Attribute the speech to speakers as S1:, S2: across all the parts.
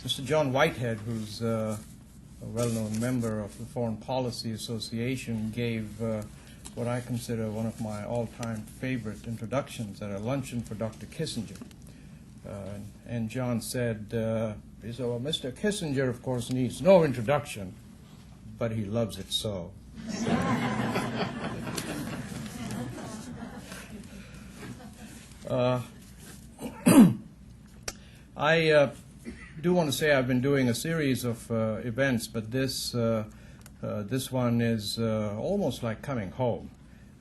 S1: Mr. John Whitehead, who's a well-known member of the Foreign Policy Association, gave what I consider one of my all-time favorite introductions at a luncheon for Dr. Kissinger. And John said, he said, well, Mr. Kissinger, of course, needs no introduction, but he loves it so. I do want to say I've been doing a series of events, but this one is almost like coming home.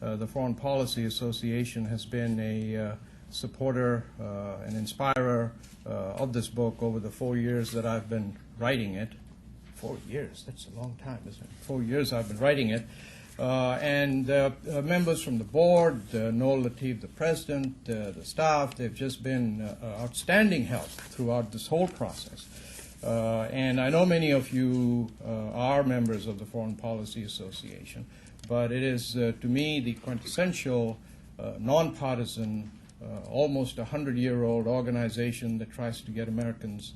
S1: The Foreign Policy Association has been a supporter, an inspirer of this book over the 4 years that I've been writing it. 4 years, that's a long time, isn't it? 4 years I've been writing it. And members from the board, Noel Lateef, the president, the staff, they've just been outstanding help throughout this whole process. And I know many of you are members of the Foreign Policy Association, but it is, to me, the quintessential, nonpartisan, almost 100-year-old organization that tries to get Americans,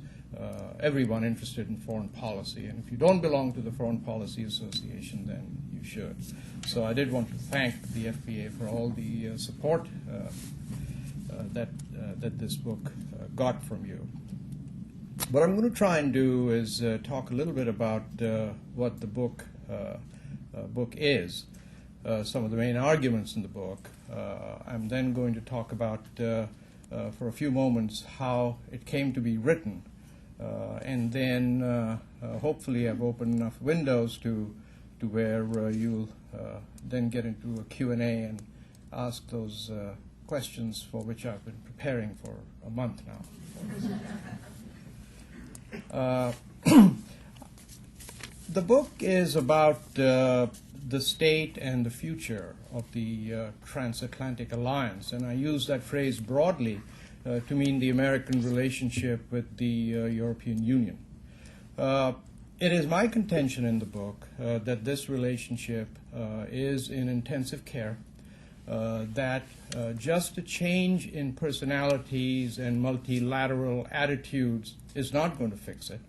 S1: everyone interested in foreign policy. And if you don't belong to the Foreign Policy Association, then you should. So I did want to thank the FPA for all the support that this book got from you. What I'm going to try and do is talk a little bit about what the book is, some of the main arguments in the book. I'm then going to talk about, for a few moments, how it came to be written. And then hopefully I've opened enough windows to where you'll then get into a Q&A and ask those questions for which I've been preparing for a month now. The book is about the state and the future of the transatlantic alliance, and I use that phrase broadly to mean the American relationship with the European Union. It is my contention in the book that this relationship is in intensive care, that just a change in personalities and multilateral attitudes is not going to fix it,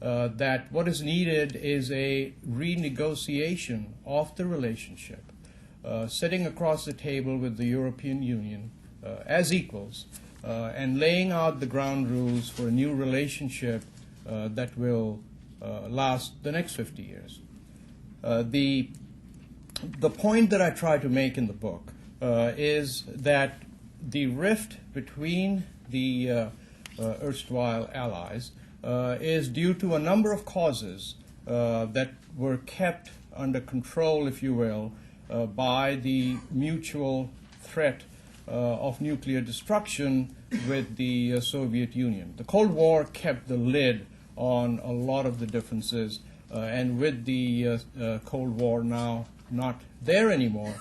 S1: that what is needed is a renegotiation of the relationship, sitting across the table with the European Union as equals, and laying out the ground rules for a new relationship that will last the next 50 years. The point that I try to make in the book is that the rift between the erstwhile allies is due to a number of causes that were kept under control, if you will, by the mutual threat of nuclear destruction with the Soviet Union. The Cold War kept the lid on a lot of the differences, and with the Cold War now not there anymore,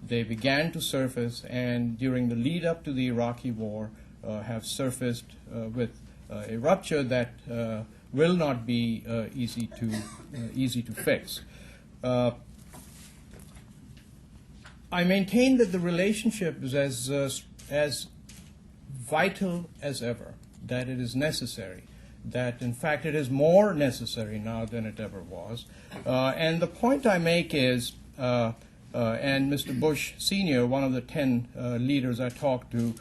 S1: they began to surface, and during the lead up to the Iraqi war have surfaced with a rupture that will not be easy to fix. I maintain that the relationship is as vital as ever, that it is necessary, that in fact it is more necessary now than it ever was. And the point I make is, and Mr. Bush Sr., one of the 10 leaders I talked to,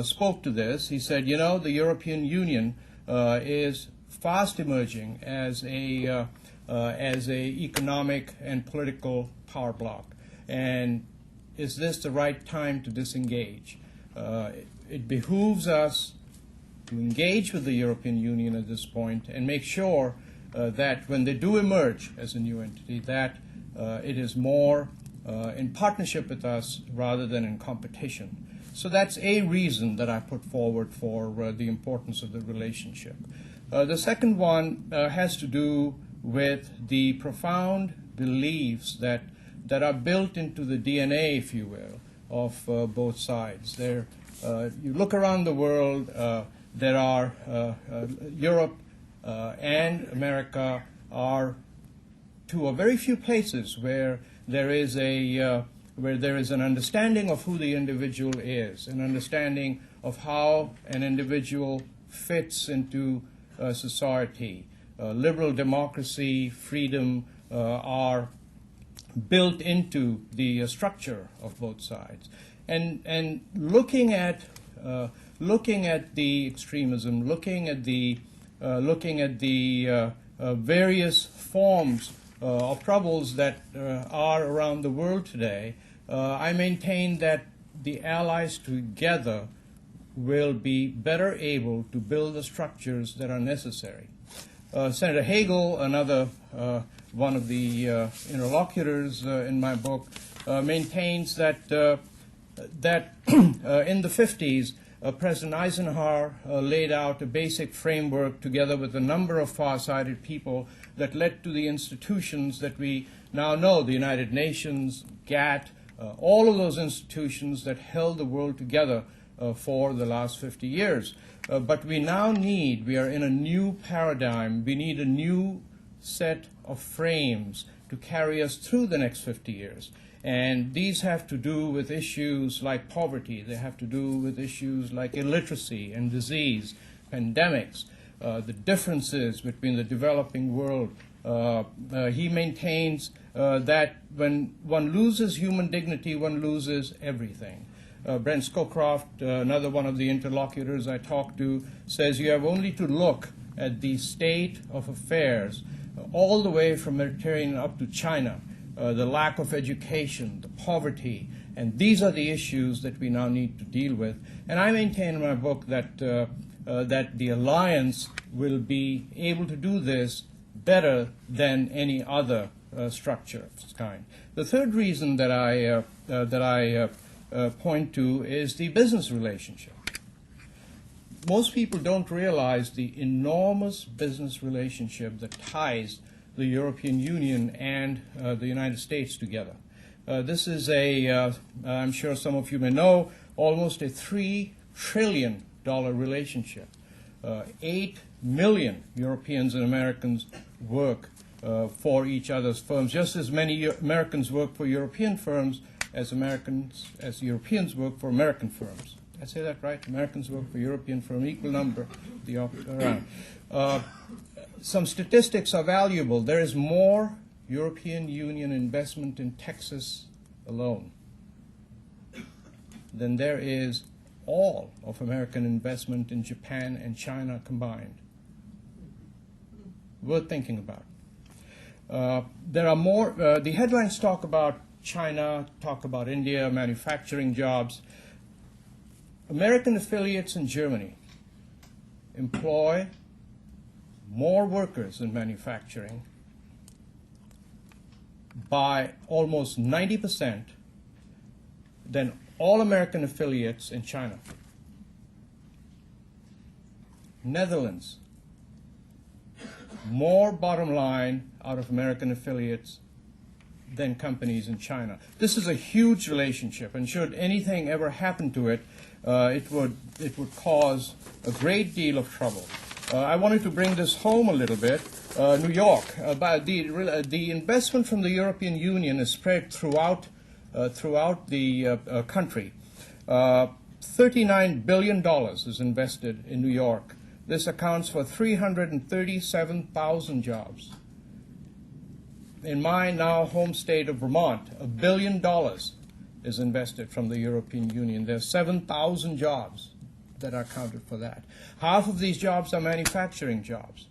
S1: spoke to this. He said, you know, the European Union is fast emerging as a economic and political power bloc. And is this the right time to disengage? It behooves us to engage with the European Union at this point and make sure that when they do emerge as a new entity, that it is more in partnership with us rather than in competition. So that's a reason that I put forward for the importance of the relationship. The second one has to do with the profound beliefs that are built into the DNA, if you will, of both sides. You look around the world, there are Europe and America are two or very few places where there is an understanding of who the individual is, an understanding of how an individual fits into society. Liberal democracy, freedom are built into the structure of both sides. And looking at the extremism, looking at the various forms of troubles that are around the world today, I maintain that the Allies together will be better able to build the structures that are necessary. Senator Hagel, another one of the interlocutors in my book, maintains that in the 50s, President Eisenhower laid out a basic framework together with a number of far-sighted people that led to the institutions that we now know, the United Nations, GATT, all of those institutions that held the world together for the last 50 years. But we now need, we are in a new paradigm, we need a new set of frames to carry us through the next 50 years. And these have to do with issues like poverty, they have to do with issues like illiteracy and disease, pandemics, the differences between the developing world. He maintains that when one loses human dignity, one loses everything. Brent Scowcroft, another one of the interlocutors I talked to, says you have only to look at the state of affairs all the way from Mediterranean up to China, the lack of education, the poverty, and these are the issues that we now need to deal with. And I maintain in my book that the alliance will be able to do this better than any other structure of this kind. The third reason that I point to is the business relationship. Most people don't realize the enormous business relationship that ties the European Union and the United States together. This is I'm sure some of you may know, almost a $3 trillion relationship. 8 million Europeans and Americans work for each other's firms, just as many Americans work for European firms as Europeans work for American firms. Did I say that right? Americans work for European firms, equal number, the opposite around. Some statistics are valuable. There is more European Union investment in Texas alone than there is all of American investment in Japan and China combined. Worth thinking about. There are more, the headlines talk about China, talk about India, manufacturing jobs. American affiliates in Germany employ more workers in manufacturing by almost 90% than all American affiliates in China. Netherlands, more bottom line out of American affiliates than companies in China. This is a huge relationship, and should anything ever happen to it, it would cause a great deal of trouble. I wanted to bring this home a little bit. New York, the investment from the European Union is spread throughout the country. $39 billion is invested in New York. This accounts for 337,000 jobs. In my now home state of Vermont, $1 billion is invested from the European Union. There are 7,000 jobs that are counted for that. Half of these jobs are manufacturing jobs.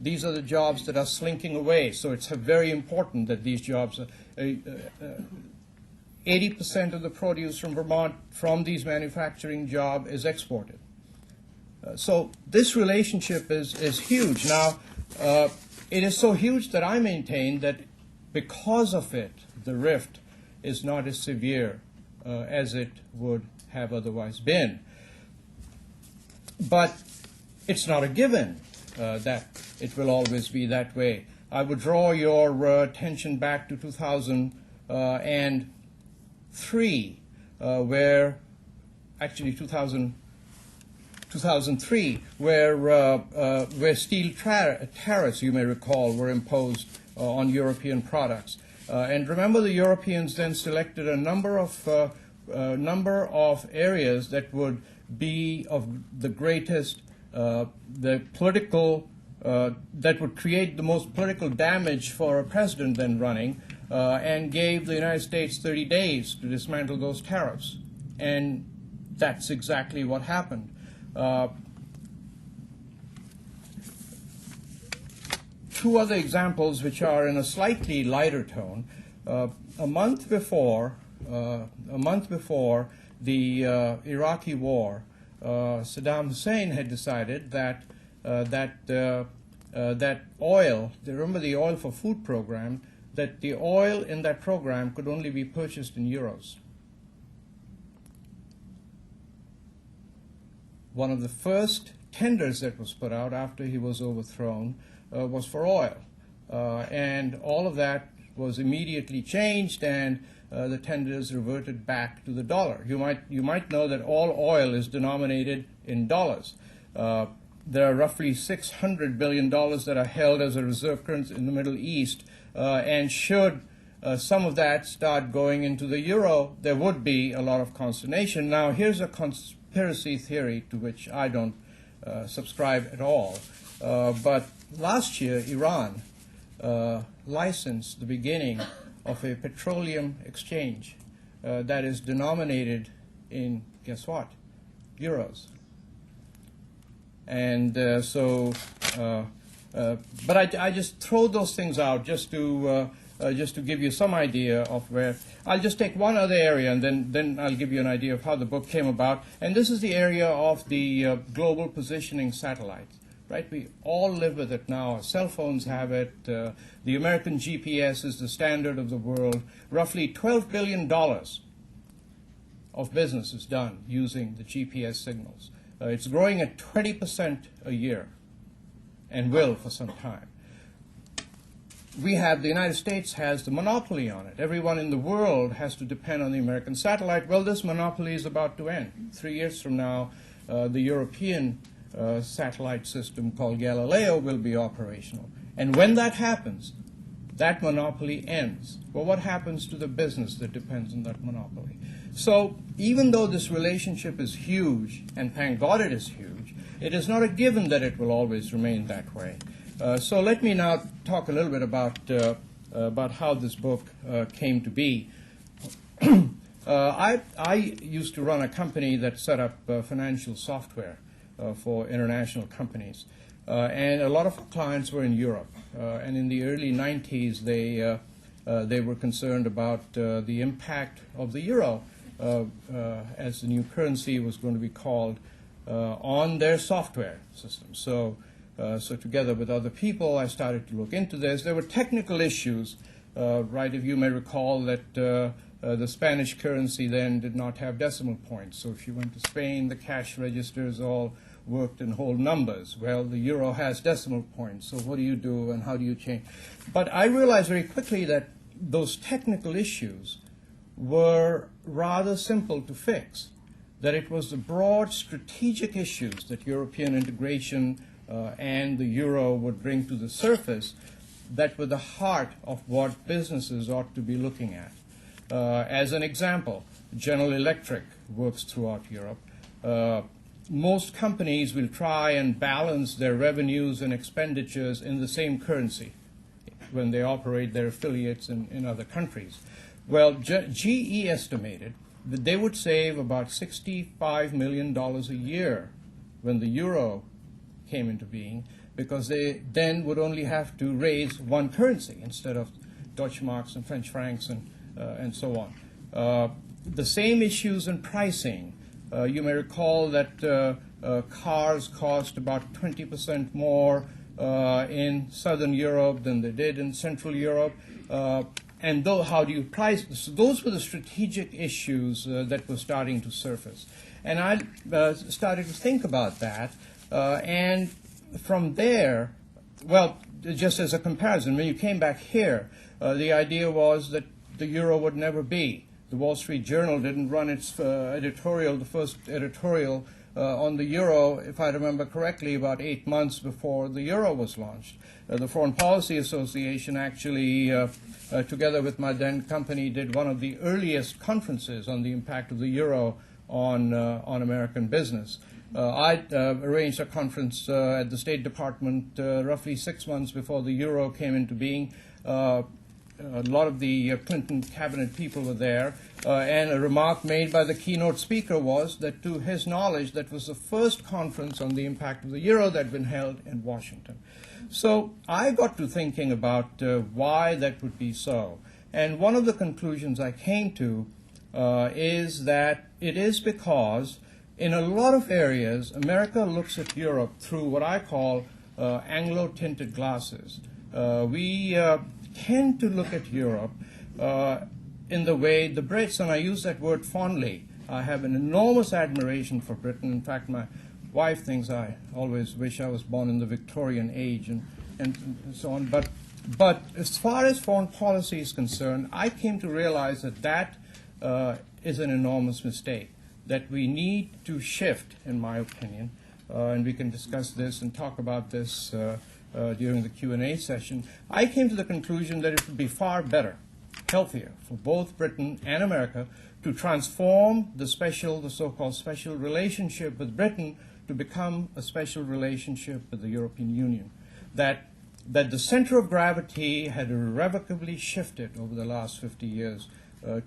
S1: These are the jobs that are slinking away, so it's very important that these jobs are 80% of the produce from Vermont from these manufacturing jobs is exported. So this relationship is huge. Now, it is so huge that I maintain that because of it, the rift is not as severe as it would have otherwise been. But it's not a given that it will always be that way. I would draw your attention back to 2003, where 2003, where steel tariffs, you may recall, were imposed on European products. And remember, the Europeans then selected a number of areas that would be of the greatest the political that would create the most political damage for a president then running, and gave the United States 30 days to dismantle those tariffs. And that's exactly what happened. Two other examples which are in a slightly lighter tone. A month before the Iraqi war, Saddam Hussein had decided that that oil, remember the oil for food program, that the oil in that program could only be purchased in euros. One of the first tenders that was put out after he was overthrown was for oil. And all of that was immediately changed, and the tenders reverted back to the dollar. You might know that all oil is denominated in dollars. There are roughly $600 billion that are held as a reserve currency in the Middle East, and should some of that start going into the euro, there would be a lot of consternation. Now, here's a conspiracy theory to which I don't subscribe at all. But last year, Iran licensed the beginning of a petroleum exchange that is denominated in, guess what, euros. And but I just throw those things out just to give you some idea of where. I'll just take one other area, and then I'll give you an idea of how the book came about. And this is the area of the global positioning satellites. Right, we all live with it now. Our cell phones have it. The American GPS is the standard of the world. Roughly $12 billion of business is done using the GPS signals. It's growing at 20% a year, and will for some time. The United States has the monopoly on it. Everyone in the world has to depend on the American satellite. Well, this monopoly is about to end. 3 years from now, the European satellite system called Galileo will be operational. And when that happens, that monopoly ends. Well, what happens to the business that depends on that monopoly? So even though this relationship is huge, and thank God it is huge, it is not a given that it will always remain that way. So let me now talk a little bit about how this book came to be. I used to run a company that set up financial software for international companies. And a lot of clients were in Europe. And in the early 90s, they were concerned about the impact of the euro, as the new currency was going to be called, on their software system. So together with other people, I started to look into this. There were technical issues, right? If you may recall that the Spanish currency then did not have decimal points. So if you went to Spain, the cash registers all worked in whole numbers. Well, the euro has decimal points. So what do you do and how do you change? But I realized very quickly that those technical issues were rather simple to fix, that it was the broad strategic issues that European integration and the euro would bring to the surface that were the heart of what businesses ought to be looking at. As an example, General Electric works throughout Europe. Most companies will try and balance their revenues and expenditures in the same currency when they operate their affiliates in other countries. Well, GE estimated that they would save about $65 million a year when the euro came into being, because they then would only have to raise one currency instead of Deutschmarks and French francs and so on. The same issues in pricing. You may recall that cars cost about 20% more in Southern Europe than they did in Central Europe. And though, how do you price this? So those were the strategic issues that were starting to surface. And I started to think about that. And from there, well, just as a comparison, when you came back here, the idea was that the euro would never be. The Wall Street Journal didn't run its editorial, the first editorial on the euro, if I remember correctly, about 8 months before the euro was launched. The Foreign Policy Association actually, together with my then company, did one of the earliest conferences on the impact of the euro on American business. I arranged a conference at the State Department roughly 6 months before the euro came into being. A lot of the Clinton cabinet people were there, and a remark made by the keynote speaker was that, to his knowledge, that was the first conference on the impact of the euro that had been held in Washington. So I got to thinking about why that would be so. And one of the conclusions I came to is that it is because in a lot of areas, America looks at Europe through what I call Anglo-tinted glasses. We tend to look at Europe in the way the Brits, and I use that word fondly. I have an enormous admiration for Britain. In fact, my wife thinks I always wish I was born in the Victorian age and so on. But as far as foreign policy is concerned, I came to realize that that is an enormous mistake, that we need to shift, in my opinion, and we can discuss this and talk about this during the Q&A session. I came to the conclusion that it would be far better, healthier for both Britain and America to transform the so-called special relationship with Britain to become a special relationship with the European Union. That the center of gravity had irrevocably shifted over the last 50 years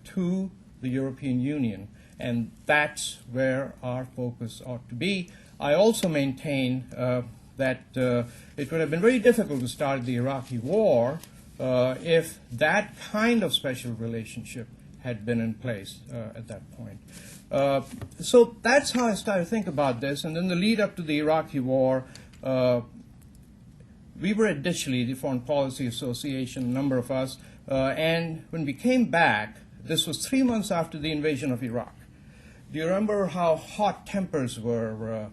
S1: to the European Union, and that's where our focus ought to be. I also maintain that it would have been very difficult to start the Iraqi war if that kind of special relationship had been in place at that point. So that's how I started to think about this. And then the lead up to the Iraqi war, we were at Dishley, the Foreign Policy Association, a number of us, and when we came back, this was 3 months after the invasion of Iraq. Do you remember how hot tempers were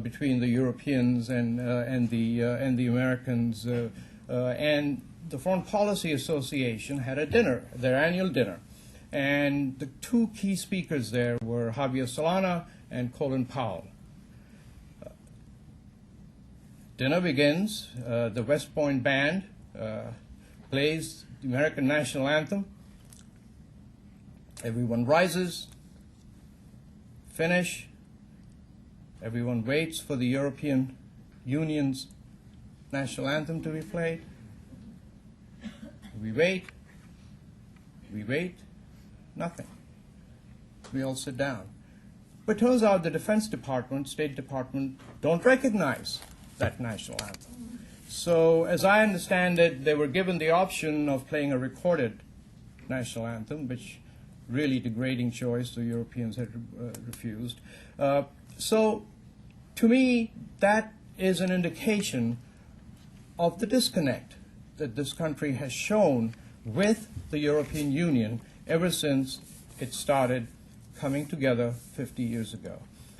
S1: between the Europeans and the Americans? And the Foreign Policy Association had a dinner, their annual dinner, and the two key speakers there were Javier Solana and Colin Powell. Dinner begins. The West Point Band plays the American national anthem. Everyone rises. Finish. Everyone waits for the European Union's national anthem to be played. We wait. We wait. Nothing. We all sit down. But it turns out the Defense Department, State Department, don't recognize that national anthem. So as I understand it, they were given the option of playing a recorded national anthem, which really degrading choice, the Europeans had refused. So to me, that is an indication of the disconnect that this country has shown with the European Union ever since it started coming together 50 years ago.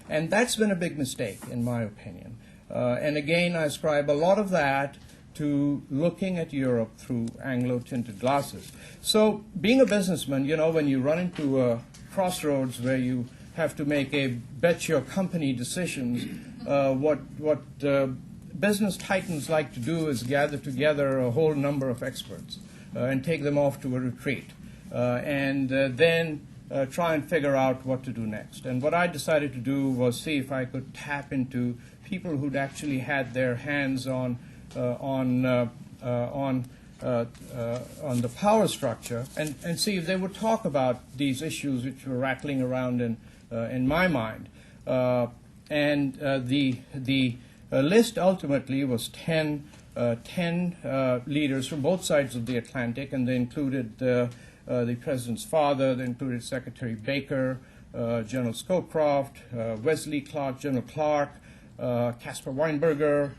S1: And that's been a big mistake, in my opinion. And again, I ascribe a lot of that to looking at Europe through Anglo-tinted glasses. So being a businessman, you know, when you run into a crossroads where you have to make a bet-your-company decisions, what business titans like to do is gather together a whole number of experts and take them off to a retreat and then try and figure out what to do next. And what I decided to do was see if I could tap into people who'd actually had their hands on the power structure and see if they would talk about these issues which were rattling around in my mind. And the list ultimately was 10 leaders from both sides of the Atlantic, and they included the president's father, they included Secretary Baker, General Scowcroft, Wesley Clark, General Clark, Caspar Weinberger,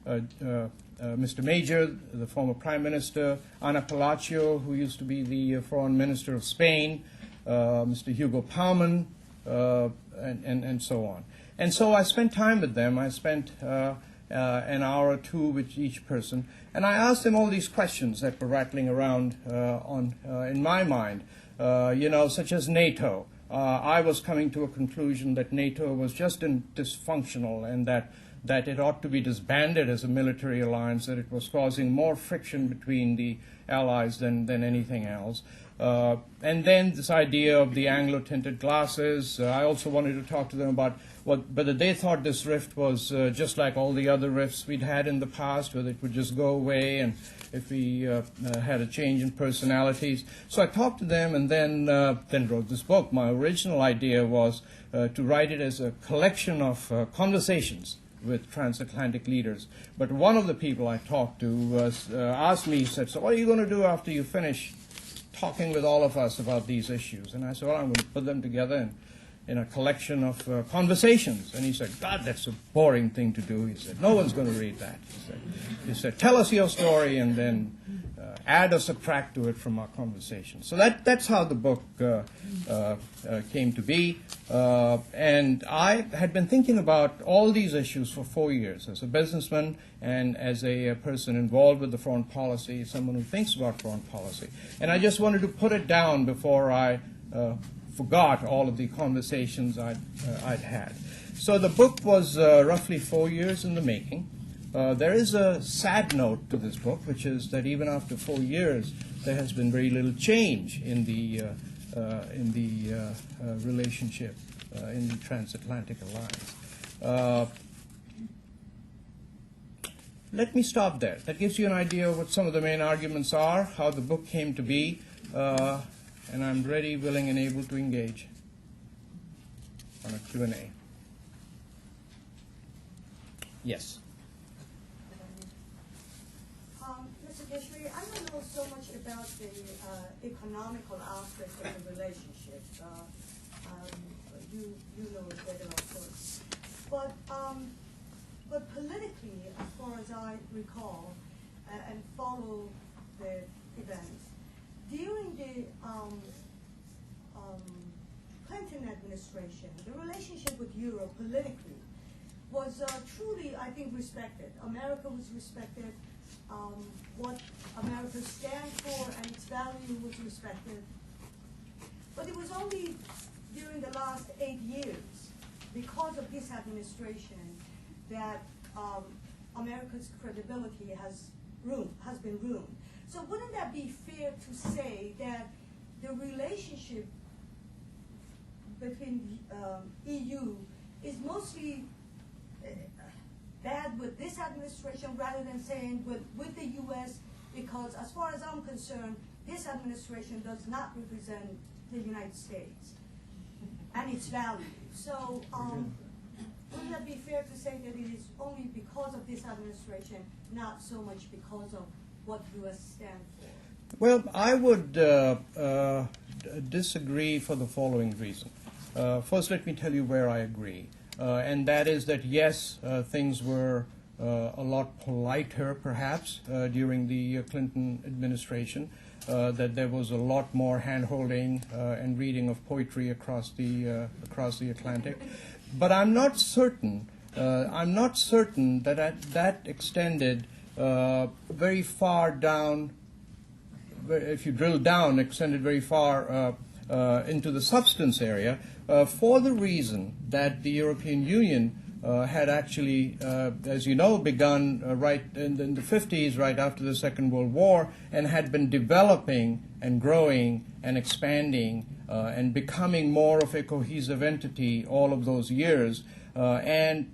S1: Mr. Major, the former Prime Minister, Ana Palacio, who used to be the Foreign Minister of Spain, Mr. Hugo Palman, and so on. And so I spent time with them. I spent an hour or two with each person, and I asked them all these questions that were rattling around in my mind, such as NATO. I was coming to a conclusion that NATO was just dysfunctional and that it ought to be disbanded as a military alliance, that it was causing more friction between the allies than anything else. And then this idea of the Anglo-tinted glasses. I also wanted to talk to them about whether they thought this rift was just like all the other rifts we'd had in the past, whether it would just go away, and if we had a change in personalities. So I talked to them, and then wrote this book. My original idea was to write it as a collection of conversations with transatlantic leaders. But one of the people I talked to asked me, he said, "So what are you going to do after you finish talking with all of us about these issues?" And I said, "Well, I'm going to put them together in a collection of conversations." And he said, "God, that's a boring thing to do." He said, "No one's going to read that." He said, "Tell us your story and then add or subtract to it from our conversation." So that's how the book came to be. And I had been thinking about all these issues for 4 years as a businessman and as a person involved with the foreign policy, someone who thinks about foreign policy. And I just wanted to put it down before I forgot all of the conversations I'd had. So the book was roughly 4 years in the making. There is a sad note to this book, which is that even after 4 years, there has been very little change in the relationship in the transatlantic alliance. Let me stop there. That gives you an idea of what some of the main arguments are, how the book came to be, and I'm ready, willing, and able to engage on a Q&A. Yes.
S2: Mr. Kashmeri, I don't know so much about the economical aspect of the relationship. You know it better, of course. But politically, as far as I recall and follow the events, during the Clinton administration, the relationship with Europe politically was truly, I think, respected. America was respected. What America stands for and its value was respected. But it was only during the last 8 years, because of this administration, that America's credibility has been ruined. So wouldn't that be fair to say that the relationship between EU is mostly bad with this administration rather than saying with the U.S., because as far as I'm concerned, this administration does not represent the United States and its values. So wouldn't that be fair to say that it is only because of this administration, not so much because of what U.S. stands for?
S1: Well, I would disagree for the following reason. First, let me tell you where I agree. And that is that, yes, things were a lot politer, perhaps, during the Clinton administration, that there was a lot more hand-holding and reading of poetry across the Atlantic. But I'm not certain that that extended very far down, if you drill down, extended very far into the substance area, for the reason that the European Union had actually, as you know, begun right in the 50s, right after the Second World War, and had been developing and growing and expanding and becoming more of a cohesive entity all of those years. And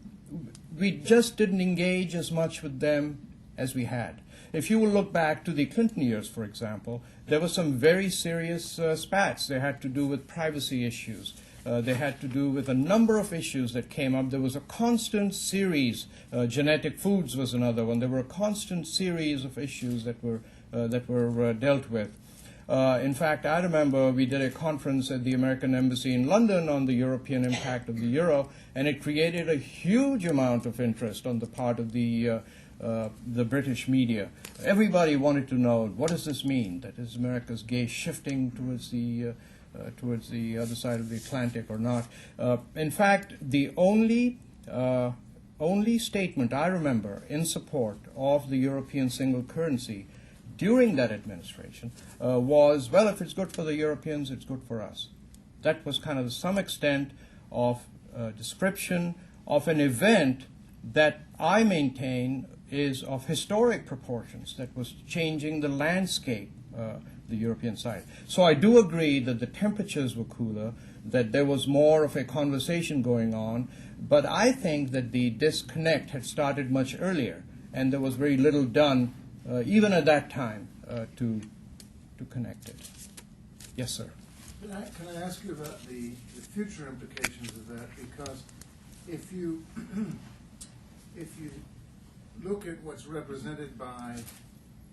S1: we just didn't engage as much with them as we had. If you will look back to the Clinton years, for example, there were some very serious spats. They had to do with privacy issues. They had to do with a number of issues that came up. There was a constant series. Genetic foods was another one. There were a constant series of issues that were dealt with. In fact, I remember we did a conference at the American Embassy in London on the European impact of the euro, and it created a huge amount of interest on the part of the British media. Everybody wanted to know, what does this mean? That is America's gaze shifting towards the other side of the Atlantic or not? In fact, the only statement I remember in support of the European single currency during that administration was, well, if it's good for the Europeans, it's good for us. That was kind of some extent of description of an event that I maintain is of historic proportions, that was changing the landscape, the European side. So I do agree that the temperatures were cooler, that there was more of a conversation going on, but I think that the disconnect had started much earlier, and there was very little done, even at that time, to connect it. Yes, sir.
S3: Can I ask you about the future implications of that? Because if you look at what's represented by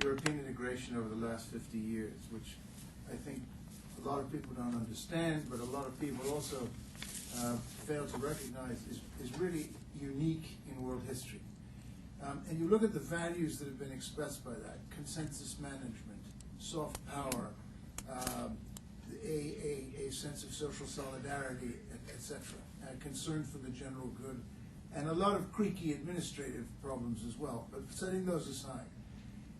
S3: European integration over the last 50 years, which I think a lot of people don't understand, but a lot of people also fail to recognize is really unique in world history. And you look at the values that have been expressed by that: consensus management, soft power, a sense of social solidarity, etc., concern for the general good, and a lot of creaky administrative problems as well, but setting those aside.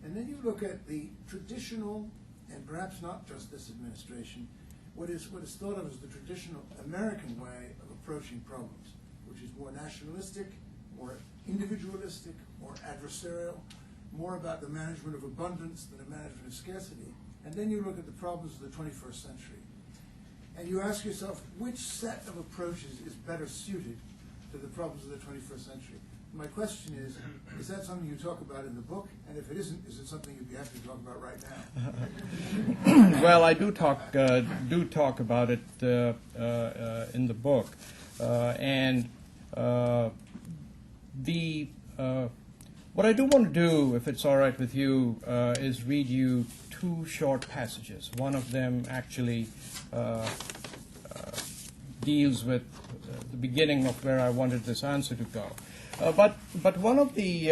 S3: And then you look at the traditional, and perhaps not just this administration, what is thought of as the traditional American way of approaching problems, which is more nationalistic, more individualistic, more adversarial, more about the management of abundance than the management of scarcity. And then you look at the problems of the 21st century, and you ask yourself, which set of approaches is better suited to the problems of the 21st century? My question is that something you talk about in the book? And if it isn't, is it something you'd be happy to talk about right now?
S1: Well, I do talk about it in the book, and what I do want to do, if it's all right with you, is read you two short passages. One of them actually deals with the beginning of where I wanted this answer to go. But one of the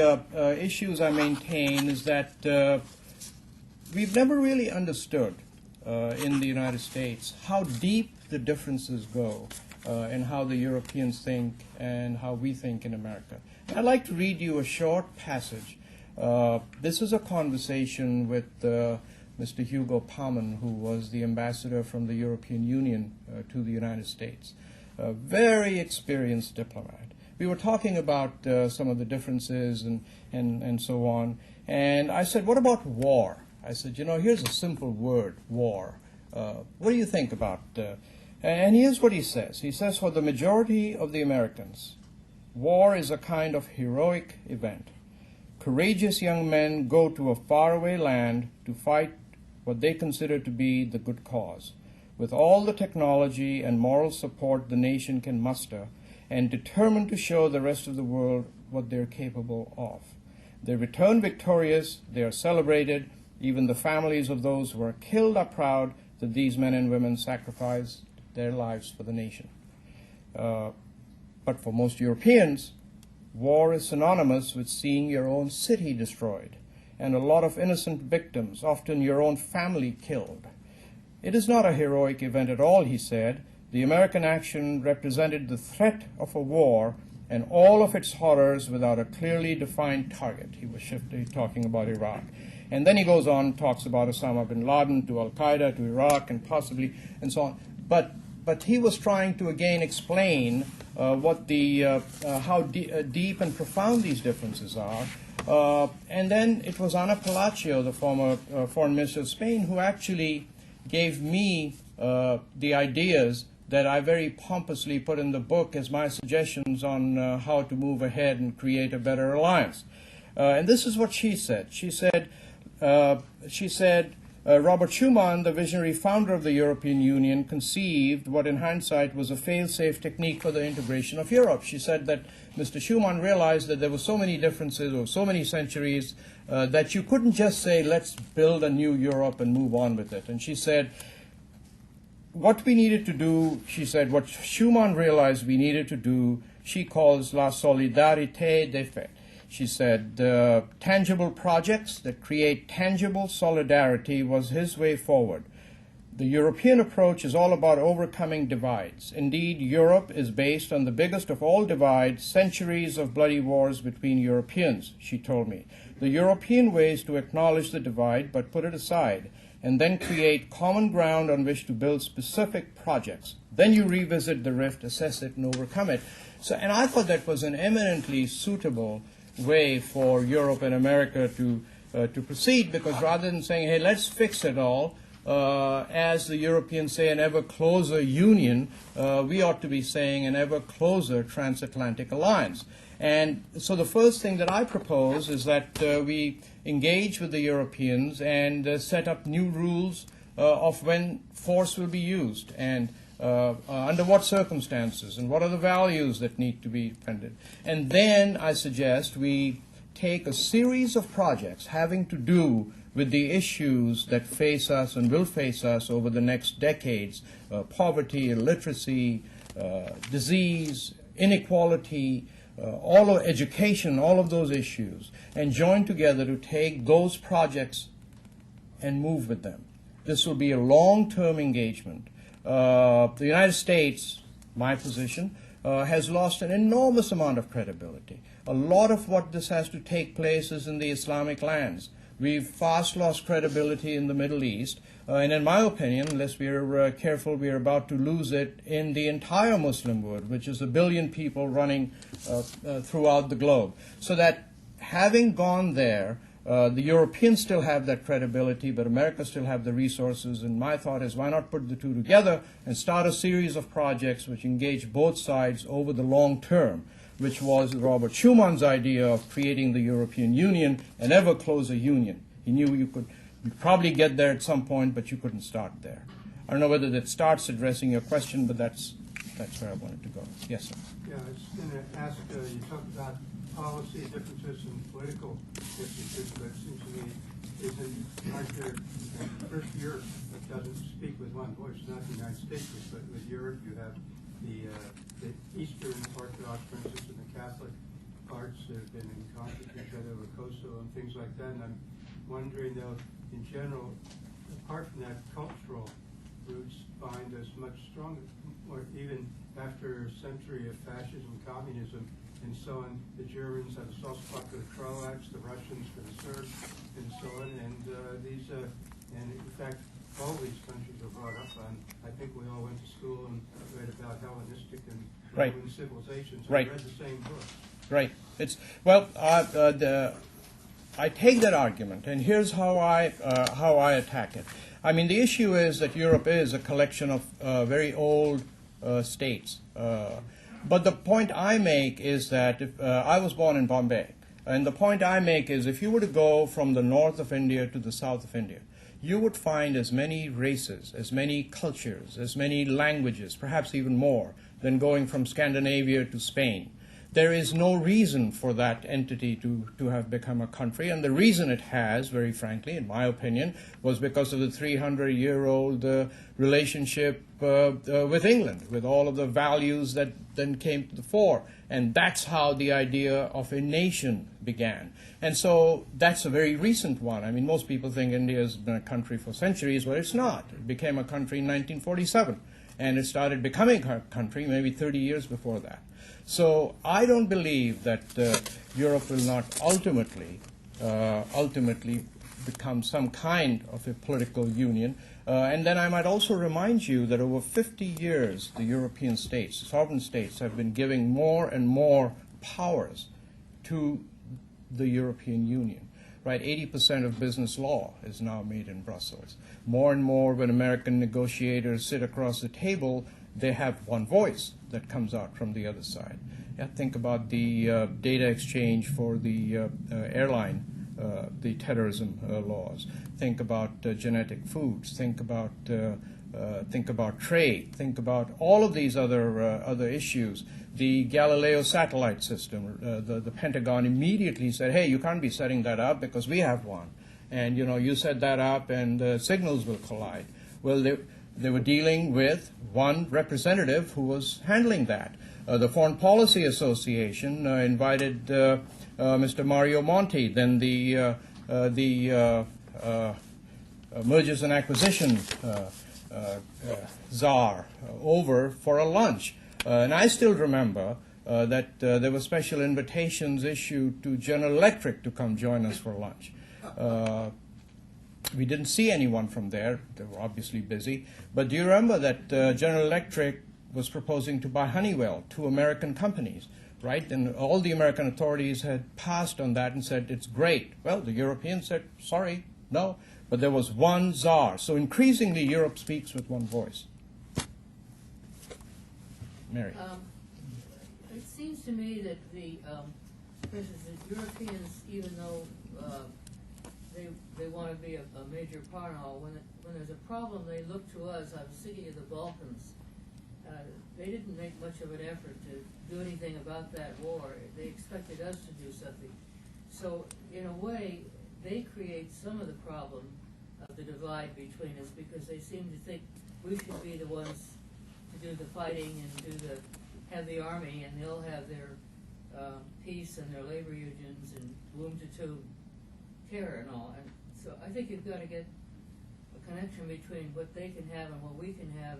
S1: issues I maintain is that we've never really understood in the United States how deep the differences go in how the Europeans think and how we think in America. I'd like to read you a short passage. This is a conversation with Mr. Hugo Palman, who was the ambassador from the European Union to the United States. A very experienced diplomat. We were talking about some of the differences and so on. And I said, what about war? I said, here's a simple word, war. What do you think about? And here's what he says. He says, for the majority of the Americans, war is a kind of heroic event. Courageous young men go to a faraway land to fight what they consider to be the good cause, with all the technology and moral support the nation can muster, and determined to show the rest of the world what they're capable of. They return victorious, they are celebrated, even the families of those who are killed are proud that these men and women sacrificed their lives for the nation. But for most Europeans, war is synonymous with seeing your own city destroyed, and a lot of innocent victims, often your own family, killed. It is not a heroic event at all, he said. The American action represented the threat of a war and all of its horrors without a clearly defined target. He was talking about Iraq. And then he goes on and talks about Osama bin Laden, to Al-Qaeda, to Iraq, and possibly, and so on. But he was trying to again explain how deep and profound these differences are. And then it was Ana Palacio, the former foreign minister of Spain, who actually gave me the ideas that I very pompously put in the book as my suggestions on how to move ahead and create a better alliance. And this is what she said. She said, Robert Schuman, the visionary founder of the European Union, conceived what in hindsight was a fail-safe technique for the integration of Europe. She said that Mr. Schuman realized that there were so many differences over so many centuries that you couldn't just say, let's build a new Europe and move on with it. And she said, what we needed to do, she said, what Schuman realized we needed to do, she calls la solidarité des faits. She said, tangible projects that create tangible solidarity was his way forward. The European approach is all about overcoming divides. Indeed, Europe is based on the biggest of all divides, centuries of bloody wars between Europeans, she told me. The European way is to acknowledge the divide, but put it aside, and then create common ground on which to build specific projects. Then you revisit the rift, assess it, and overcome it. And I thought that was an eminently suitable way for Europe and America to proceed, because rather than saying, hey, let's fix it all, as the Europeans say, an ever closer union, we ought to be saying an ever closer transatlantic alliance. And so the first thing that I propose is that we engage with the Europeans and set up new rules of when force will be used and under what circumstances and what are the values that need to be defended. And then I suggest we take a series of projects having to do with the issues that face us and will face us over the next decades, poverty, illiteracy, disease, inequality, all of education, all of those issues, and join together to take those projects and move with them. This will be a long-term engagement. The United States, my position, has lost an enormous amount of credibility. A lot of what this has to take place is in the Islamic lands. We've fast lost credibility in the Middle East, and in my opinion, unless we're careful, we're about to lose it in the entire Muslim world, which is 1 billion people running throughout the globe. So that having gone there, the Europeans still have that credibility, but America still have the resources, and my thought is why not put the two together and start a series of projects which engage both sides over the long term, which was Robert Schumann's idea of creating the European Union, an ever closer union. He knew you'd probably get there at some point, but you couldn't start there. I don't know whether that starts addressing your question, but that's where I wanted to go. Yes, sir.
S4: Yeah, I was going to ask, you talked about policy differences and political differences, but it seems to me, aren't there, first Europe doesn't speak with one voice, not the United States, but with Europe you have the Eastern Orthodox, for instance, and the Catholic parts have been in conflict with each other over Kosovo and things like that, and I'm wondering, though, in general, apart from that, cultural roots bind us much stronger, or even after a century of fascism, communism, and so on. The Germans have a soft spot for the Croats, the Russians for the Serbs, and so on. And and in fact, all these countries are brought up on. I think we all went to school and read about Hellenistic and Roman civilizations.
S1: Right.
S4: We read the same books.
S1: Right. It's well. I take that argument, and here's how I attack it. I mean, the issue is that Europe is a collection of very old states. But the point I make is that I was born in Bombay, and the point I make is if you were to go from the north of India to the south of India, you would find as many races, as many cultures, as many languages, perhaps even more, than going from Scandinavia to Spain. There is no reason for that entity to have become a country, and the reason it has, very frankly, in my opinion, was because of the 300-year-old relationship with England, with all of the values that then came to the fore. And that's how the idea of a nation began. And so that's a very recent one. I mean, most people think India has been a country for centuries, but it's not. It became a country in 1947, and it started becoming a country maybe 30 years before that. So I don't believe that Europe will not ultimately become some kind of a political union. And then I might also remind you that over 50 years, the European states, sovereign states, have been giving more and more powers to the European Union. Right, 80% of business law is now made in Brussels. More and more, when American negotiators sit across the table, they have one voice that comes out from the other side. Yeah, think about the data exchange for the airline, the terrorism laws. Think about genetic foods. Think about trade. Think about all of these other issues. The Galileo satellite system. The Pentagon immediately said, "Hey, you can't be setting that up because we have one, and you set that up, and signals will collide." Well, they were dealing with one representative who was handling that. The Foreign Policy Association invited Mr. Mario Monti, then the Mergers and Acquisition czar, over for a lunch. And I still remember that there were special invitations issued to General Electric to come join us for lunch. We didn't see anyone from there. They were obviously busy. But do you remember that General Electric was proposing to buy Honeywell, two American companies, right? And all the American authorities had passed on that and said, it's great. Well, the Europeans said, sorry, no. but there was one czar. So increasingly, Europe speaks with one voice. Mary.
S5: It seems to me that for instance, the Europeans, even though they want to be a major part in all, when there's a problem, they look to us. I was thinking of the Balkans. They didn't make much of an effort to do anything about that war. They expected us to do something. So, in a way, they create some of the problem of the divide between us because they seem to think we should be the ones to do the fighting and have the army, and they'll have their peace and their labor unions and womb-to-tomb care and all. And so I think you've got to get a connection between what they can have and what we can have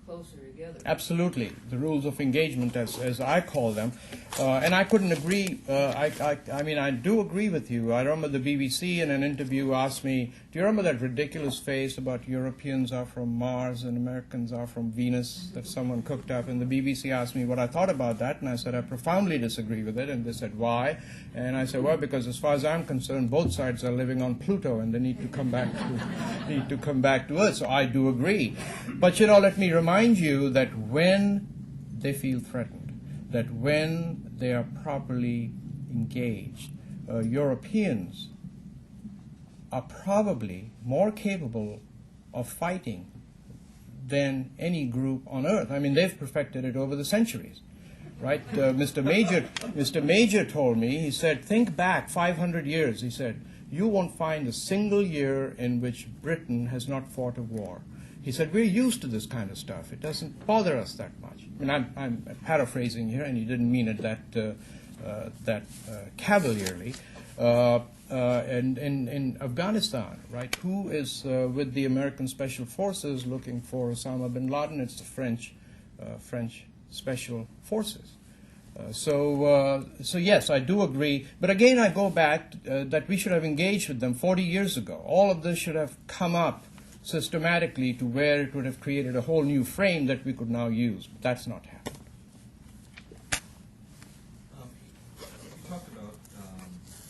S5: closer together.
S1: Absolutely. The rules of engagement, as I call them. And I couldn't agree. I mean, I do agree with you. I remember the BBC in an interview asked me, do you remember that ridiculous face about Europeans are from Mars and Americans are from Venus that someone cooked up? And the BBC asked me what I thought about that. And I said, I profoundly disagree with it. And they said, why? And I said, well, because as far as I'm concerned, both sides are living on Pluto and they need to come back to Earth. So I do agree. But, let me remind you that when they feel threatened, that when they are properly engaged, Europeans are probably more capable of fighting than any group on Earth. I mean, they've perfected it over the centuries, right? Mr. Major told me, he said, think back 500 years, he said, you won't find a single year in which Britain has not fought a war. He said, we're used to this kind of stuff. It doesn't bother us that much. I mean, I'm paraphrasing here, and he didn't mean it that cavalierly. And in Afghanistan, right, who is with the American Special Forces looking for Osama bin Laden? It's the French Special Forces. So yes, I do agree. But again, I go back that we should have engaged with them 40 years ago. All of this should have come up systematically to where it would have created a whole new frame that we could now use. But that's not happened.
S6: You talked about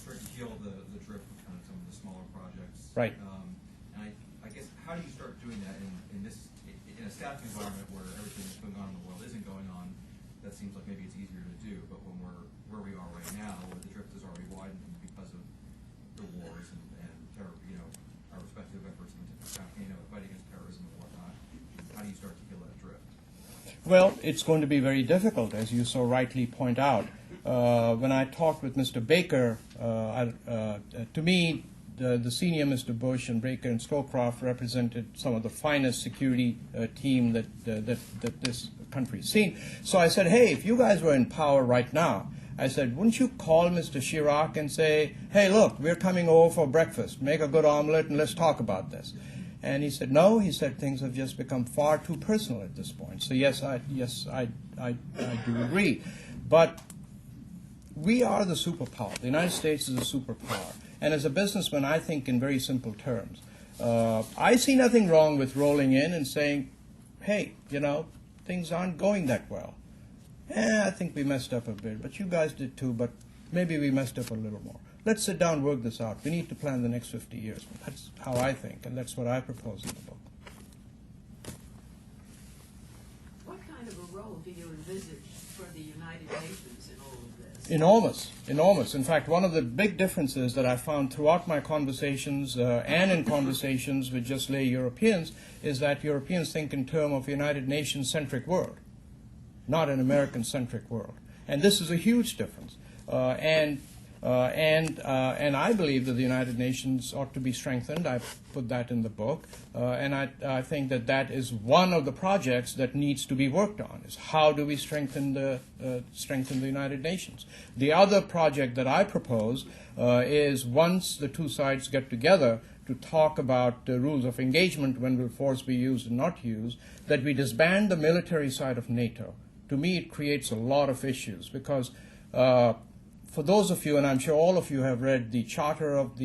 S6: trying to heal the drift with kind of some of the smaller projects.
S1: Right.
S6: And I guess, how do you start doing that in a static environment where everything that's going on in the world isn't going on? That seems like maybe it's easier to do. But when we're where we are right now, where the drift is already widened because of the wars and terror, our respective efforts in fighting against terrorism and whatnot, how do you start to heal that drift?
S1: Well, it's going to be very difficult, as you so rightly point out. When I talked with Mr. Baker, to me, the senior Mr. Bush and Baker and Scowcroft represented some of the finest security team that this country's seen. So I said, hey, if you guys were in power right now, I said, wouldn't you call Mr. Chirac and say, hey, look, we're coming over for breakfast. Make a good omelet and let's talk about this. And he said, no. He said, things have just become far too personal at this point. So yes, I do agree. But we are the superpower. The United States is a superpower. And as a businessman, I think in very simple terms. I see nothing wrong with rolling in and saying, hey, things aren't going that well. I think we messed up a bit, but you guys did too, but maybe we messed up a little more. Let's sit down and work this out. We need to plan the next 50 years. That's how I think, and that's what I propose in the book.
S7: What kind of a role do you envisage for the United Nations in all of this?
S1: Enormous. In fact, one of the big differences that I found throughout my conversations and in conversations with just lay Europeans is that Europeans think in terms of a United Nations-centric world, not an American-centric world. And this is a huge difference. And I believe that the United Nations ought to be strengthened. I put that in the book. And I think that is one of the projects that needs to be worked on, is how do we strengthen the United Nations. The other project that I propose is once the two sides get together to talk about the rules of engagement, when will force be used and not used, that we disband the military side of NATO. To me, it creates a lot of issues because for those of you, and I'm sure all of you have read the charter of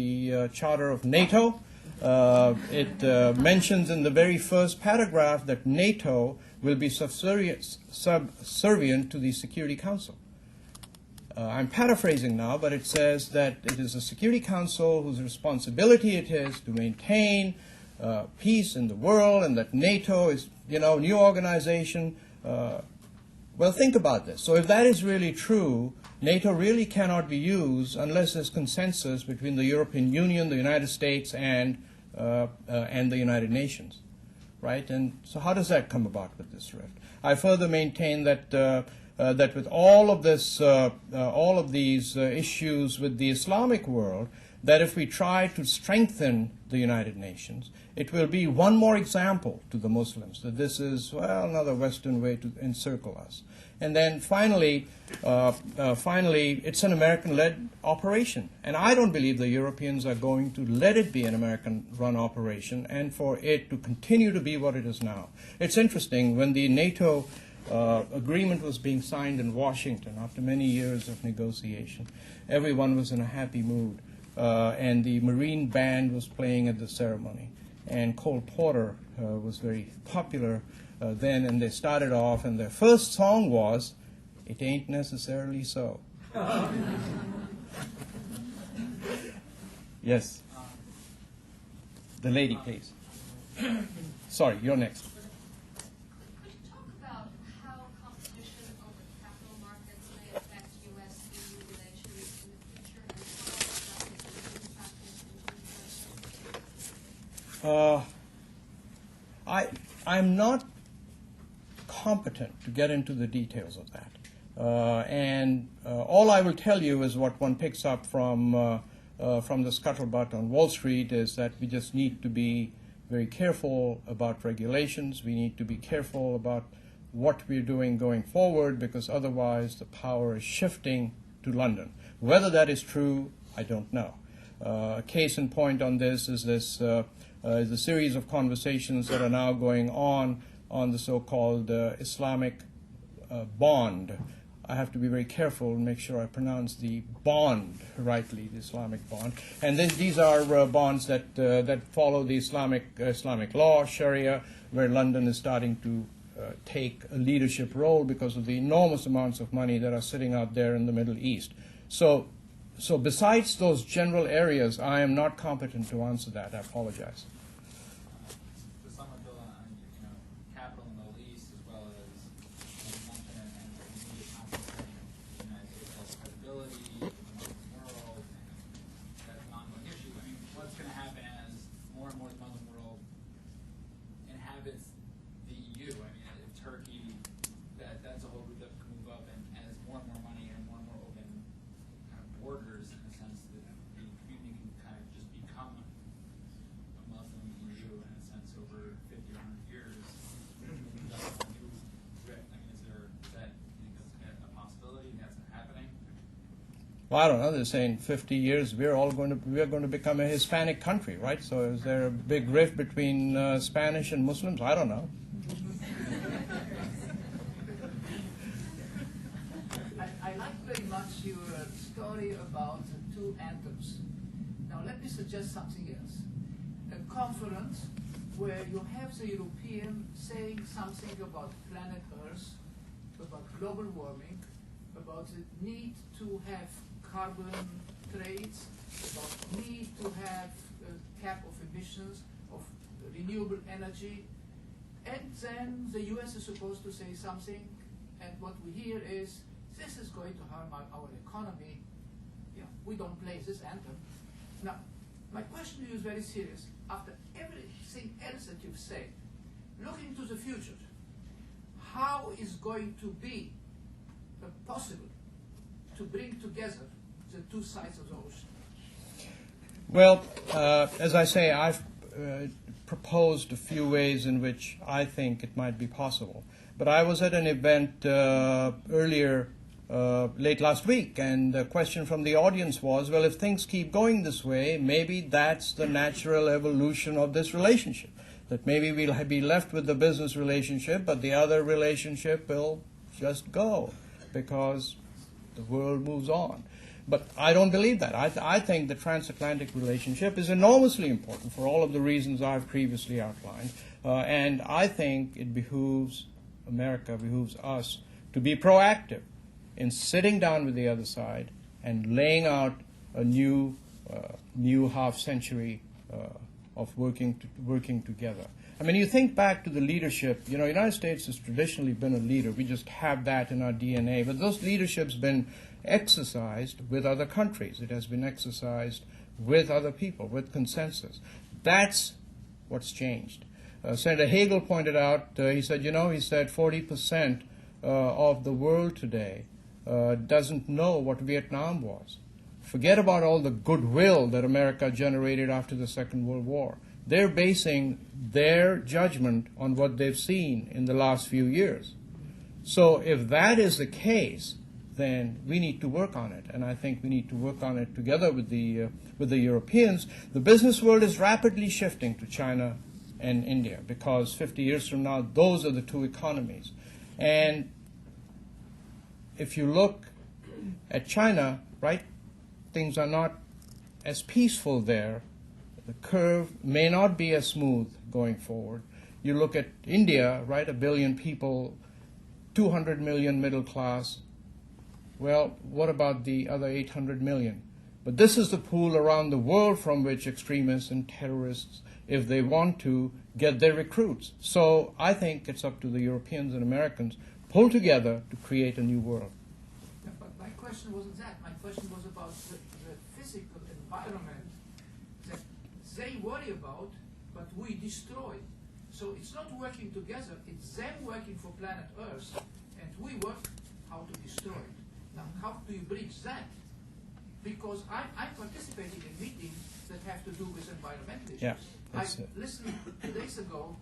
S1: NATO, it mentions in the very first paragraph that NATO will be subservient to the Security Council. I'm paraphrasing now, but it says that it is the Security Council whose responsibility it is to maintain peace in the world, and that NATO is, new organization. Well, think about this. So if that is really true, NATO really cannot be used unless there's consensus between the European Union, the United States, and the United Nations, right? And so how does that come about with this rift? I further maintain that that with all of these issues with the Islamic world, that if we try to strengthen the United Nations, it will be one more example to the Muslims that this is, well, another Western way to encircle us. And then finally, it's an American-led operation. And I don't believe the Europeans are going to let it be an American-run operation and for it to continue to be what it is now. It's interesting, when the NATO agreement was being signed in Washington after many years of negotiation, everyone was in a happy mood. And the Marine band was playing at the ceremony. And Cole Porter was very popular then, and they started off, and their first song was, "It Ain't Necessarily So." Yes. The lady, please. Sorry, you're next.
S8: Could you talk about how competition over capital markets may affect U.S.-EU relations in the future, and how that will impact it?
S1: I'm not competent to get into the details of that. And all I will tell you is what one picks up from the scuttlebutt on Wall Street is that we just need to be very careful about regulations. We need to be careful about what we're doing going forward, because otherwise the power is shifting to London. Whether that is true, I don't know. A case in point on this is the series of conversations that are now going on the so-called Islamic bond. I have to be very careful and make sure I pronounce the bond rightly, the Islamic bond. And then these are bonds that follow the Islamic law, Sharia, where London is starting to take a leadership role because of the enormous amounts of money that are sitting out there in the Middle East. So besides those general areas, I am not competent to answer that. I apologize.
S9: To somewhat build on capital in the Middle East, as well as consumption and immediate consequence of the United States' credibility in the Muslim world, and that's an ongoing issue. I mean, what's going to happen as more and more of the Muslim world inhabits the EU? I mean, if Turkey, that's a whole group that can move up, and as more and more money and more open kind of borders, in a sense that the community can kind of just become a Muslim EU in a sense over 50 or 100 years. That's a new rift. I mean, is that, you think that's a possibility? That's happening?
S1: Well, I don't know. They're saying 50 years we're going to become a Hispanic country, right? So is there a big rift between Spanish and Muslims? I don't know.
S10: I like very much your story about the two anthems. Now let me suggest something else. A conference where you have the European saying something about planet Earth, about global warming, about the need to have carbon trades, about need to have a cap of emissions of renewable energy, and then the US is supposed to say something, and what we hear is, this is going to harm our economy. We don't play this anthem. Now, my question to you is very serious. After everything else that you've said, looking to the future, how is going to be possible to bring together the two sides of the ocean?
S1: Well, as I say, I've proposed a few ways in which I think it might be possible. But I was at an event earlier, late last week, and the question from the audience was, well, if things keep going this way, maybe that's the natural evolution of this relationship. That maybe we'll be left with the business relationship, but the other relationship will just go because the world moves on. But I don't believe that. I think the transatlantic relationship is enormously important for all of the reasons I've previously outlined. And I think it behooves America, behooves us, to be proactive in sitting down with the other side and laying out a new half century of working together. I mean, you think back to the leadership. You know, the United States has traditionally been a leader. We just have that in our DNA. But those leadership's been exercised with other countries. It has been exercised with other people, with consensus. That's what's changed. Senator Hagel pointed out, he said 40% of the world today doesn't know what Vietnam was. Forget about all the goodwill that America generated after the Second World War. They're basing their judgment on what they've seen in the last few years. So if that is the case, then we need to work on it, and I think we need to work on it together with the Europeans. The business world is rapidly shifting to China and India because 50 years from now, those are the two economies. And if you look at China, right, things are not as peaceful there. The curve may not be as smooth going forward. You look at India, right, 1 billion people, 200 million middle class. Well, what about the other 800 million? But this is the pool around the world from which extremists and terrorists, if they want to, get their recruits. So I think it's up to the Europeans and Americans pull together to create a new world.
S10: Yeah, but my question wasn't that. My question was about the physical environment that they worry about, but we destroy. So it's not working together. It's them working for planet Earth, and we work how to destroy it. Now, how do you bridge that? Because I'm participating in meetings that have to do with environmental issues.
S1: Yeah,
S10: I listened 2 days ago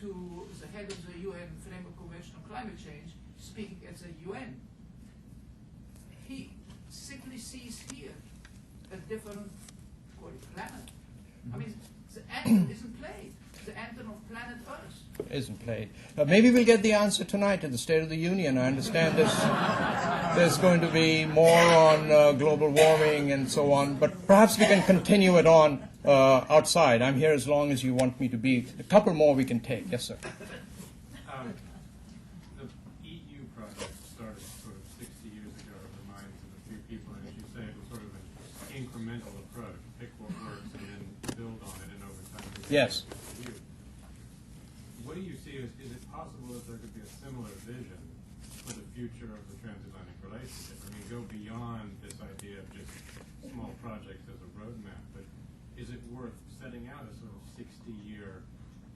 S10: to the head of the UN Framework Convention on Climate Change speaking at the UN. He simply sees here a different planet. I mean, the anthem isn't played. The anthem of planet Earth
S1: isn't played. Maybe we'll get the answer tonight at the State of the Union. I understand there's going to be more on global warming and so on, but perhaps we can continue it on outside. I'm here as long as you want me to be. A couple more we can take. Yes, sir.
S11: The EU project started sort of 60 years ago in the minds of a few people, and as you say, it was sort of an incremental approach. Pick what works and then build on it, and over time.
S1: Yes.
S11: What do you see? Is it possible that there could be a similar vision for the future of the transatlantic relationship? I mean, go beyond this idea of just small projects as a roadmap, but is it worth setting out a sort of 60-year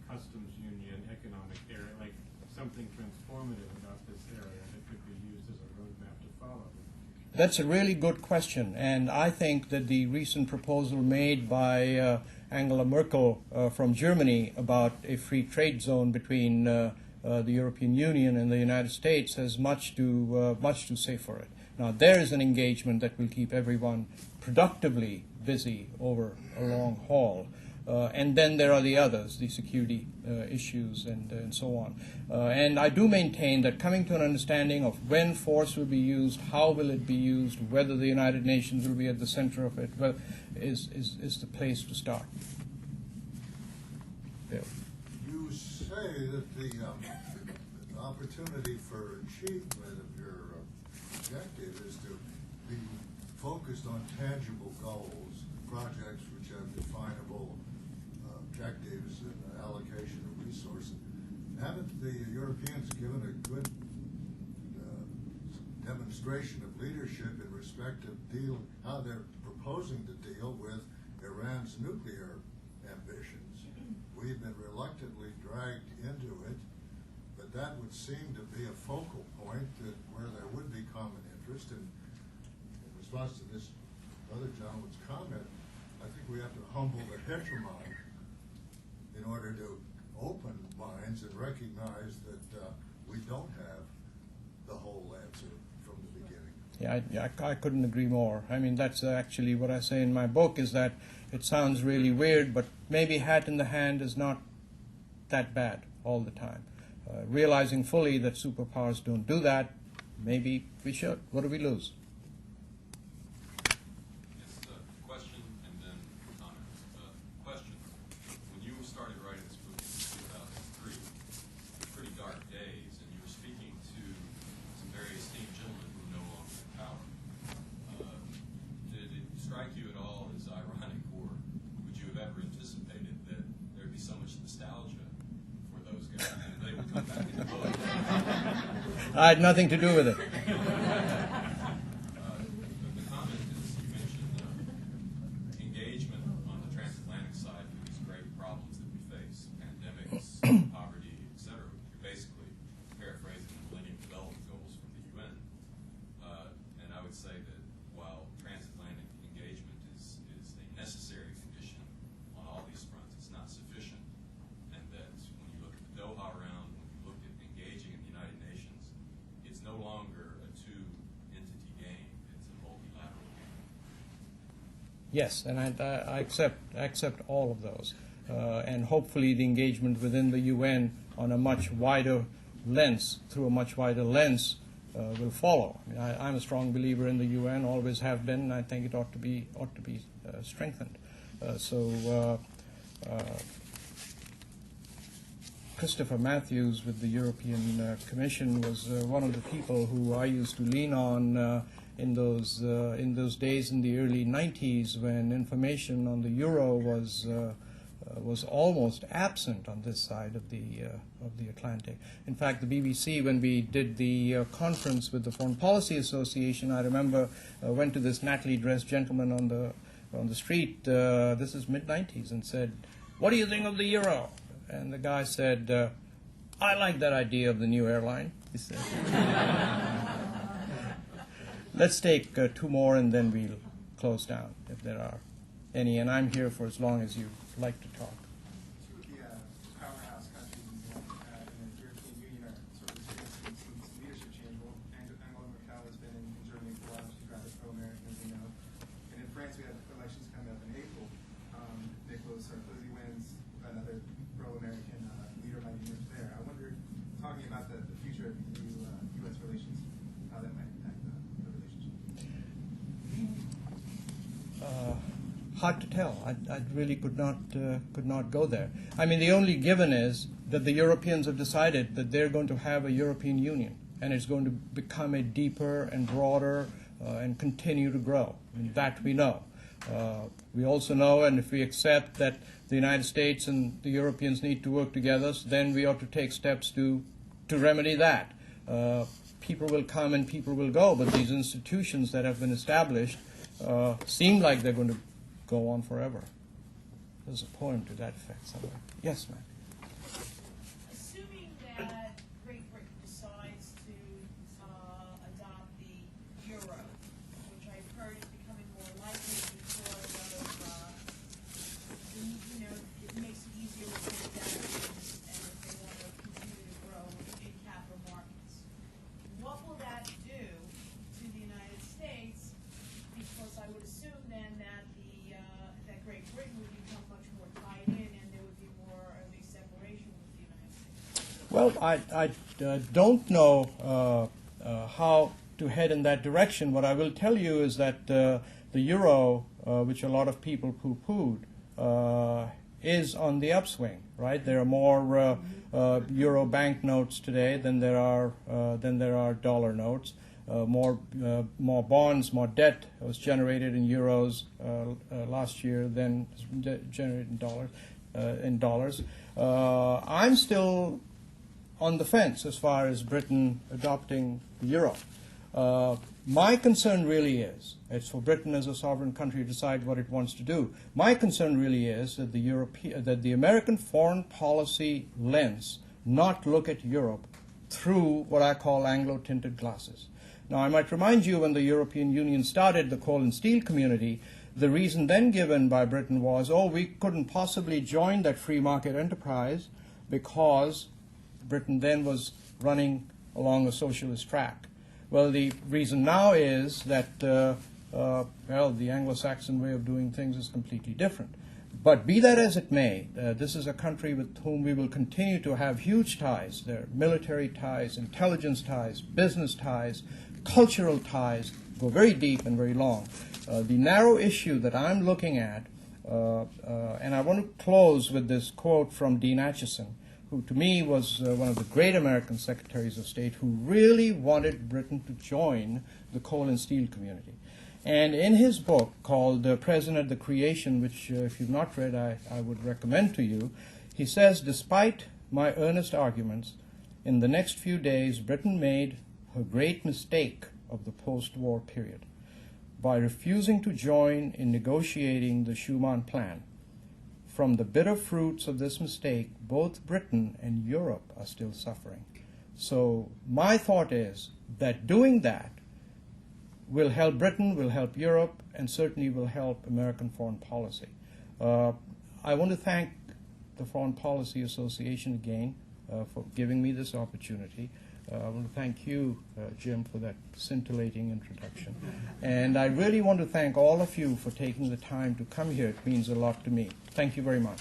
S11: customs union economic area, like something transformative about this area that could be used as a roadmap to follow?
S1: That's a really good question, and I think that the recent proposal made by Angela Merkel from Germany about a free trade zone between the European Union and the United States has much to say for it. Now, there is an engagement that will keep everyone productively busy over a long haul. And then there are the others, the security issues and so on. And I do maintain that coming to an understanding of when force will be used, how will it be used, whether the United Nations will be at the center of it, well, is the place to start. Bill.
S12: You say that the opportunity for achievement of your objective is to be focused on tangible goals, projects which have definable objectives and allocation of resources. Haven't the Europeans given a good demonstration of leadership in respect of how they're proposing to deal with Iran's nuclear ambitions? We've been reluctantly dragged into it, but that would seem to be a focal point where there would be common interest. And in response to this other gentleman's comment, I think we have to humble the hegemon in order to open minds and recognize that we don't have the whole answer from the beginning.
S1: Yeah, I couldn't agree more. I mean, that's actually what I say in my book, is that it sounds really weird, but maybe hat in the hand is not that bad all the time. Realizing fully that superpowers don't do that, maybe we should. What do we lose?
S13: Question and then comments. Question. When you started writing this book in 2003, pretty dark days, and you were speaking to some very esteemed gentlemen who know a
S1: I had nothing to do with it.
S13: The comment is, you mentioned engagement on the transatlantic side with these great problems that we face, pandemics, poverty, etc. You're basically paraphrasing the Millennium Development Goals from the UN. And I would say that while transatlantic engagement is a necessary condition on all these fronts, it's not sufficient. And that when you look at the Doha round, when you look at engaging in the United Nations, it's no longer a two-entity game, it's a multilateral game.
S1: Yes, and I accept all of those. And hopefully the engagement within the UN on a much wider lens, through a much wider lens, will follow. I mean, I'm a strong believer in the UN, always have been, and I think it ought to be strengthened. Christopher Matthews with the European Commission was one of the people who I used to lean on in those days in the early 90s when information on the euro was almost absent on this side of the Atlantic. In fact, the BBC, when we did the conference with the Foreign Policy Association, I remember went to this nattily dressed gentleman on the street. This is mid-90s, and said, "What do you think of the euro?" And the guy said, "I like that idea of the new airline," he said. Let's take two more and then we'll close down if there are any. And I'm here for as long as you like to talk.
S14: Two of the powerhouse countries in the European Union are sort of experiencing some leadership change. Well, Angela Merkel has been in Germany for a while. She's rather pro-American, as you know. And in France, we have elections coming up in April. Nicolas Sarkozy wins, another pro-American leader might emerge there. I wonder, talking about the future of U.S. relations, how that might impact the relationship.
S1: Hard to tell. I really could not go there. I mean, the only given is that the Europeans have decided that they're going to have a European Union, and it's going to become a deeper and broader and continue to grow. I mean, that we know. We also know, and if we accept that the United States and the Europeans need to work together, then we ought to take steps to remedy that. People will come and people will go, but these institutions that have been established seem like they're going to go on forever. There's a poem to that effect somewhere. Yes, ma'am.
S15: Assuming that Great Britain decides to adopt the euro, which I've heard is becoming more likely because of, it makes it easier to pay taxes and if they want to continue to grow in capital markets. What will that do to the United States? Because I would assume then that that Great Britain would become much more tied in and there would be more of a separation with the United States.
S1: Well, I don't know how to head in that direction. What I will tell you is that the euro, which a lot of people poo-pooed, is on the upswing, right? There are more euro banknotes today than there are dollar notes. More bonds, more debt was generated in euros last year than generated in dollars. I'm still on the fence as far as Britain adopting the euro. My concern really is, it's for Britain as a sovereign country to decide what it wants to do. My concern really is that the American foreign policy lens not look at Europe through what I call Anglo-tinted glasses. Now, I might remind you when the European Union started the coal and steel community, the reason then given by Britain was, we couldn't possibly join that free market enterprise because Britain then was running along a socialist track. Well, the reason now is that, the Anglo-Saxon way of doing things is completely different. But be that as it may, this is a country with whom we will continue to have huge ties. There are military ties, intelligence ties, business ties, cultural ties, go very deep and very long. The narrow issue that I'm looking at, and I want to close with this quote from Dean Acheson, who to me was one of the great American secretaries of state who really wanted Britain to join the coal and steel community. And in his book called President the Creation, which if you've not read, I would recommend to you, he says, despite my earnest arguments, In the next few days, Britain made her great mistake of the post-war period by refusing to join in negotiating the Schuman Plan. From the bitter fruits of this mistake, both Britain and Europe are still suffering. So my thought is that doing that will help Britain, will help Europe, and certainly will help American foreign policy. I want to thank the Foreign Policy Association again for giving me this opportunity. I want to thank you, Jim, for that scintillating introduction. And I really want to thank all of you for taking the time to come here. It means a lot to me. Thank you very much.